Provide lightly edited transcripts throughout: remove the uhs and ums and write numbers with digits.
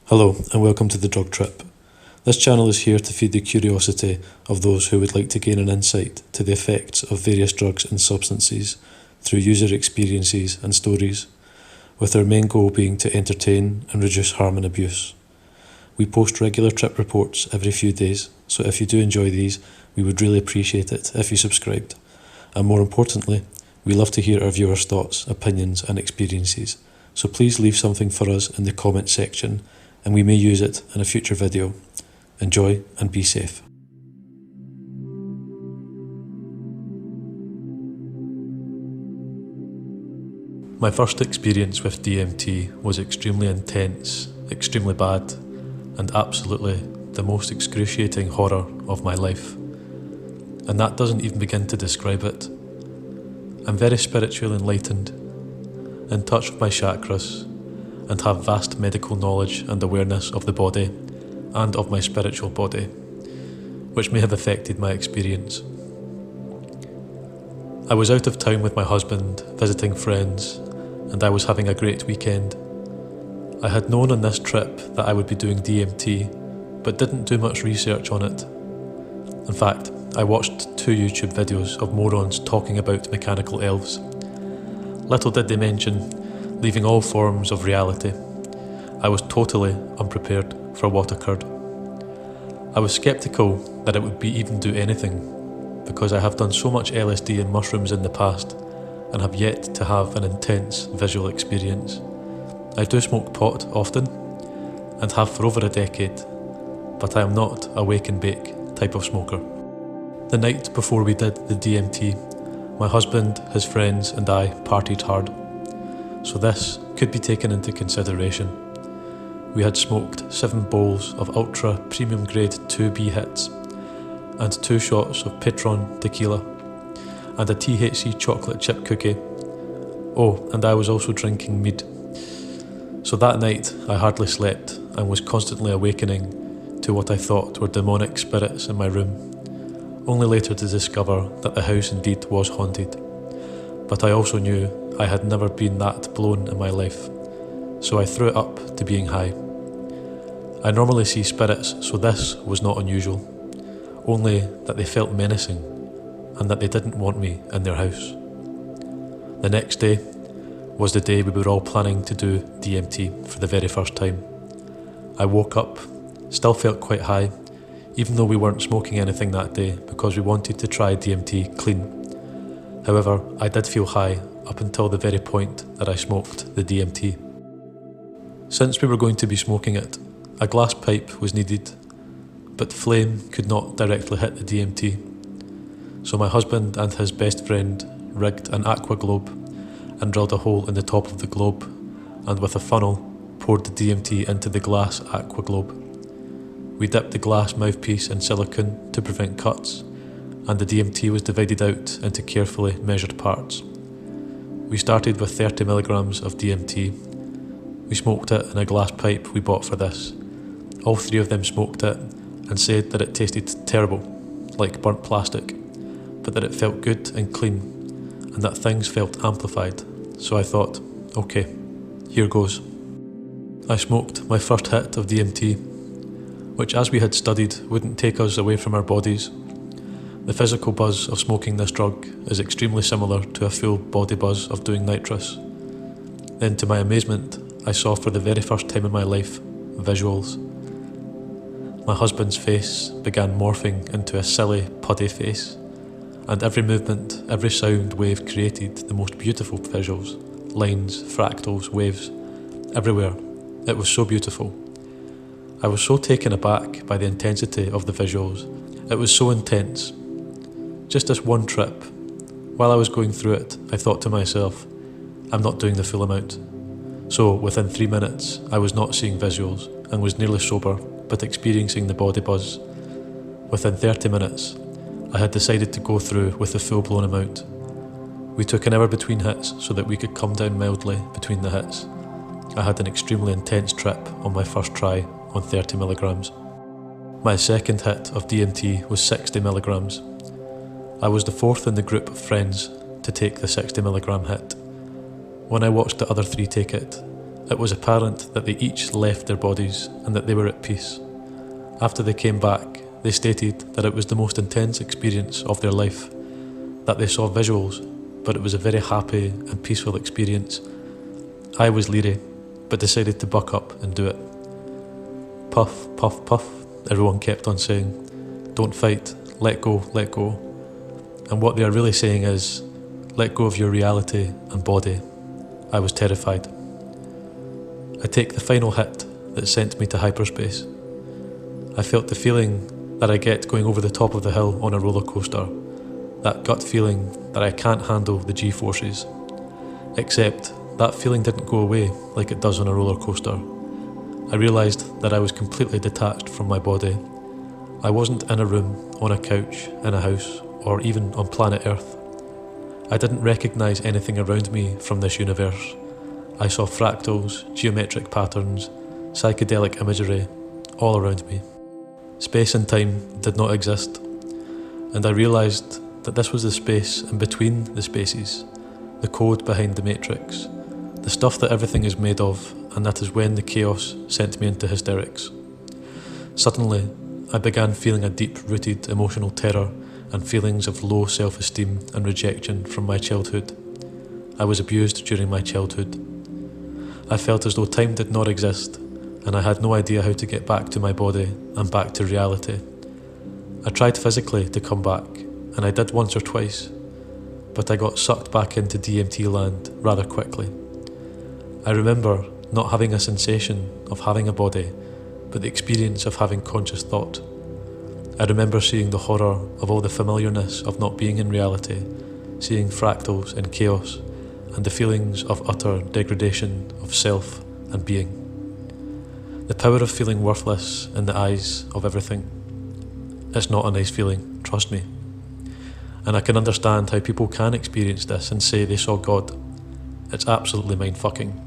Hello and welcome to The Drug Trip. This channel is here to feed the curiosity of those who would like to gain an insight to the effects of various drugs and substances through user experiences and stories, with our main goal being to entertain and reduce harm and abuse. We post regular trip reports every few days, so if you do enjoy these, we would really appreciate it if you subscribed. And more importantly, we love to hear our viewers' thoughts, opinions and experiences, so please leave something for us in the comment section and we may use it in a future video. Enjoy and be safe. My first experience with DMT was extremely intense, extremely bad, and absolutely the most excruciating horror of my life. And that doesn't even begin to describe it. I'm very spiritually enlightened, in touch with my chakras, and have vast medical knowledge and awareness of the body and of my spiritual body, which may have affected my experience. I was out of town with my husband, visiting friends, and I was having a great weekend. I had known on this trip that I would be doing DMT, but didn't do much research on it. In fact, I watched 2 YouTube videos of morons talking about mechanical elves. Little did they mention leaving all forms of reality. I was totally unprepared for what occurred. I was sceptical that it would even do anything, because I have done so much LSD and mushrooms in the past and have yet to have an intense visual experience. I do smoke pot often and have for over a decade, but I am not a wake and bake type of smoker. The night before we did the DMT, my husband, his friends and I partied hard. So this could be taken into consideration. We had smoked 7 bowls of ultra premium grade 2B hits and 2 shots of Patron tequila and a THC chocolate chip cookie. Oh, and I was also drinking mead. So that night I hardly slept and was constantly awakening to what I thought were demonic spirits in my room, only later to discover that the house indeed was haunted. But I also knew I had never been that blown in my life, so I threw it up to being high. I normally see spirits, so this was not unusual, only that they felt menacing and that they didn't want me in their house. The next day was the day we were all planning to do DMT for the very first time. I woke up, still felt quite high, even though we weren't smoking anything that day because we wanted to try DMT clean. However, I did feel high up until the very point that I smoked the DMT. Since we were going to be smoking it, a glass pipe was needed, but flame could not directly hit the DMT. So my husband and his best friend rigged an aqua globe and drilled a hole in the top of the globe, and with a funnel poured the DMT into the glass aqua globe. We dipped the glass mouthpiece in silicone to prevent cuts, and the DMT was divided out into carefully measured parts. We started with 30 milligrams of DMT. We smoked it in a glass pipe we bought for this. All 3 of them smoked it and said that it tasted terrible, like burnt plastic, but that it felt good and clean, and that things felt amplified. So I thought, okay, here goes. I smoked my first hit of DMT, which, as we had studied, wouldn't take us away from our bodies. The physical buzz of smoking this drug is extremely similar to a full body buzz of doing nitrous. Then, to my amazement, I saw for the very first time in my life, visuals. My husband's face began morphing into a silly, puddy face, and every movement, every sound wave created the most beautiful visuals, lines, fractals, waves, everywhere. It was so beautiful. I was so taken aback by the intensity of the visuals. It was so intense. Just this one trip, while I was going through it, I thought to myself, I'm not doing the full amount. So within 3 minutes, I was not seeing visuals and was nearly sober, but experiencing the body buzz. Within 30 minutes, I had decided to go through with the full-blown amount. We took an hour between hits so that we could come down mildly between the hits. I had an extremely intense trip on my first try on 30 milligrams. My second hit of DMT was 60 milligrams. I was the 4th in the group of friends to take the 60 milligram hit. When I watched the other 3 take it, It was apparent that they each left their bodies and that they were at peace. After they came back, they stated that it was the most intense experience of their life, that they saw visuals, but it was a very happy and peaceful experience. I was leery, but decided to buck up and do it. Puff, puff, puff, everyone kept on saying. Don't fight, let go, let go. And what they are really saying is, let go of your reality and body. I was terrified. I take the final hit that sent me to hyperspace. I felt the feeling that I get going over the top of the hill on a roller coaster, that gut feeling that I can't handle the G-forces. Except that feeling didn't go away like it does on a roller coaster. I realised that I was completely detached from my body. I wasn't in a room, on a couch, in a house, or even on planet Earth. I didn't recognise anything around me from this universe. I saw fractals, geometric patterns, psychedelic imagery, all around me. Space and time did not exist, and I realised that this was the space in between the spaces, the code behind the matrix, the stuff that everything is made of, and that is when the chaos sent me into hysterics. Suddenly, I began feeling a deep-rooted emotional terror and feelings of low self-esteem and rejection from my childhood. I was abused during my childhood. I felt as though time did not exist, and I had no idea how to get back to my body and back to reality. I tried physically to come back, and I did once or twice, but I got sucked back into DMT land rather quickly. I remember not having a sensation of having a body, but the experience of having conscious thought. I remember seeing the horror of all the familiarness of not being in reality, seeing fractals and chaos, and the feelings of utter degradation of self and being. The power of feeling worthless in the eyes of everything. It's not a nice feeling, trust me. And I can understand how people can experience this and say they saw God. It's absolutely mind-fucking.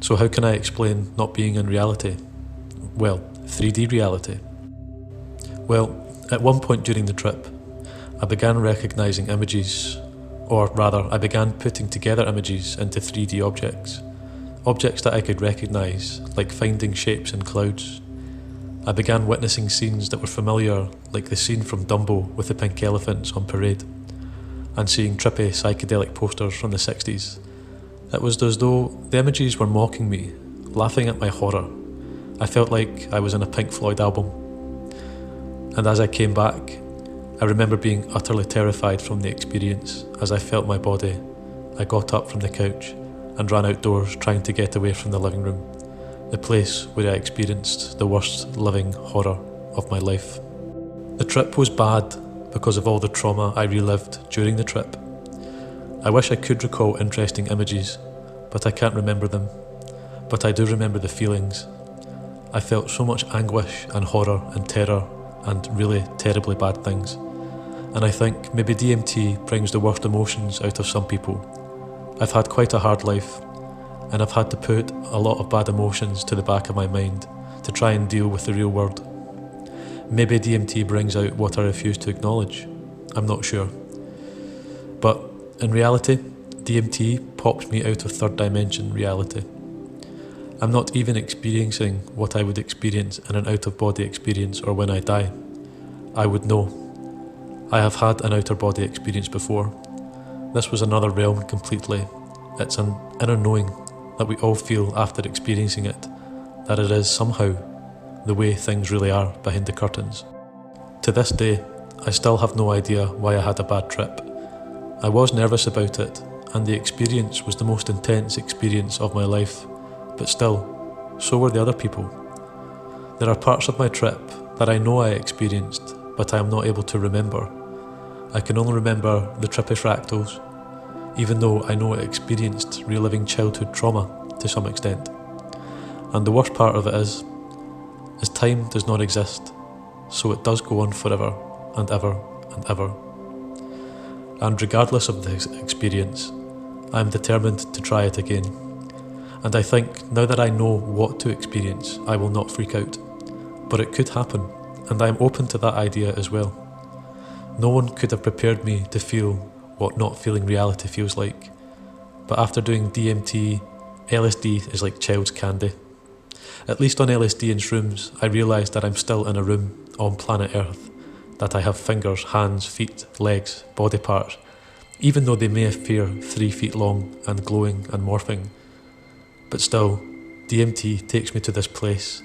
So how can I explain not being in reality? Well, 3D reality. Well, at one point during the trip, I began recognising images, or rather, I began putting together images into 3D objects. Objects that I could recognise, like finding shapes in clouds. I began witnessing scenes that were familiar, like the scene from Dumbo with the pink elephants on parade, and seeing trippy psychedelic posters from the 60s. It was as though the images were mocking me, laughing at my horror. I felt like I was in a Pink Floyd album. And as I came back, I remember being utterly terrified from the experience. As I felt my body, I got up from the couch and ran outdoors trying to get away from the living room, the place where I experienced the worst living horror of my life. The trip was bad because of all the trauma I relived during the trip. I wish I could recall interesting images, but I can't remember them. But I do remember the feelings. I felt so much anguish and horror and terror and really terribly bad things. And I think maybe DMT brings the worst emotions out of some people. I've had quite a hard life, and I've had to put a lot of bad emotions to the back of my mind to try and deal with the real world. Maybe DMT brings out what I refuse to acknowledge. I'm not sure. But in reality, DMT pops me out of third dimension reality. I'm not even experiencing what I would experience in an out-of-body experience or when I die. I would know. I have had an outer-body experience before. This was another realm completely. It's an inner knowing that we all feel after experiencing it, that it is somehow the way things really are behind the curtains. To this day, I still have no idea why I had a bad trip. I was nervous about it, and the experience was the most intense experience of my life, but still, so were the other people. There are parts of my trip that I know I experienced, but I am not able to remember. I can only remember the trippy fractals, even though I know I experienced reliving childhood trauma to some extent. And the worst part of it is time does not exist, so it does go on forever and ever and ever. And regardless of this experience, I am determined to try it again. And I think now that I know what to experience, I will not freak out. But it could happen, and I am open to that idea as well. No one could have prepared me to feel what not feeling reality feels like. But after doing DMT, LSD is like child's candy. At least on LSD and shrooms, I realise that I'm still in a room on planet Earth, that I have fingers, hands, feet, legs, body parts, even though they may appear 3 feet long and glowing and morphing. But still, DMT takes me to this place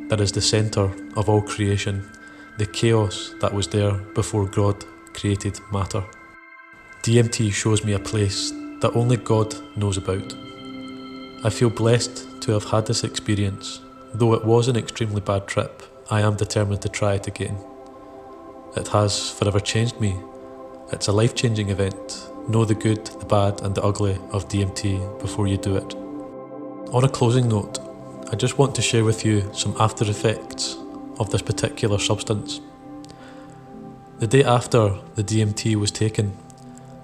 that is the centre of all creation, the chaos that was there before God created matter. DMT shows me a place that only God knows about. I feel blessed to have had this experience. Though it was an extremely bad trip, I am determined to try it again. It has forever changed me. It's a life-changing event. Know the good, the bad and the ugly of DMT before you do it. On a closing note, I just want to share with you some after effects of this particular substance. The day after the DMT was taken,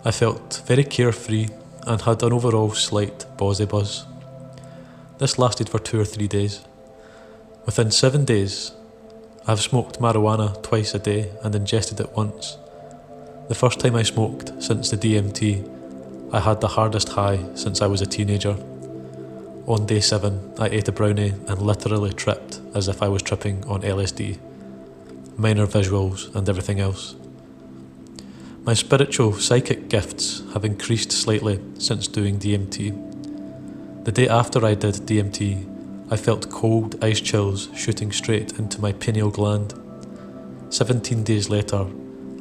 I felt very carefree and had an overall slight bawsy buzz. This lasted for 2 or 3 days. Within 7 days, I have smoked marijuana twice a day and ingested it once. The first time I smoked since the DMT, I had the hardest high since I was a teenager. On day 7, I ate a brownie and literally tripped as if I was tripping on LSD. Minor visuals and everything else. My spiritual psychic gifts have increased slightly since doing DMT. The day after I did DMT, I felt cold ice chills shooting straight into my pineal gland. 17 days later,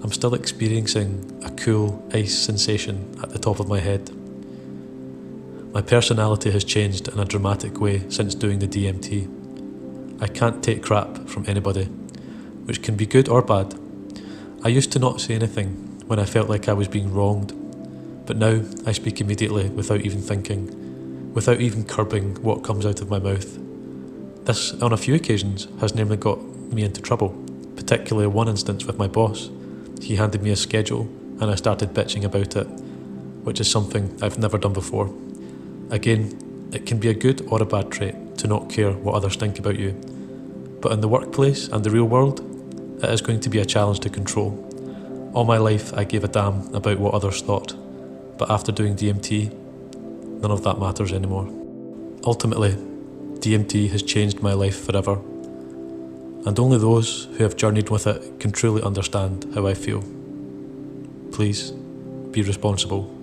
I'm still experiencing a cool ice sensation at the top of my head. My personality has changed in a dramatic way since doing the DMT. I can't take crap from anybody, which can be good or bad. I used to not say anything when I felt like I was being wronged, but now I speak immediately without even thinking, without even curbing what comes out of my mouth. This, on a few occasions, has nearly got me into trouble, particularly one instance with my boss. He handed me a schedule and I started bitching about it, which is something I've never done before. Again, it can be a good or a bad trait to not care what others think about you, but in the workplace and the real world, it is going to be a challenge to control. All my life I gave a damn about what others thought, but after doing DMT, none of that matters anymore. Ultimately, DMT has changed my life forever, and only those who have journeyed with it can truly understand how I feel. Please, be responsible.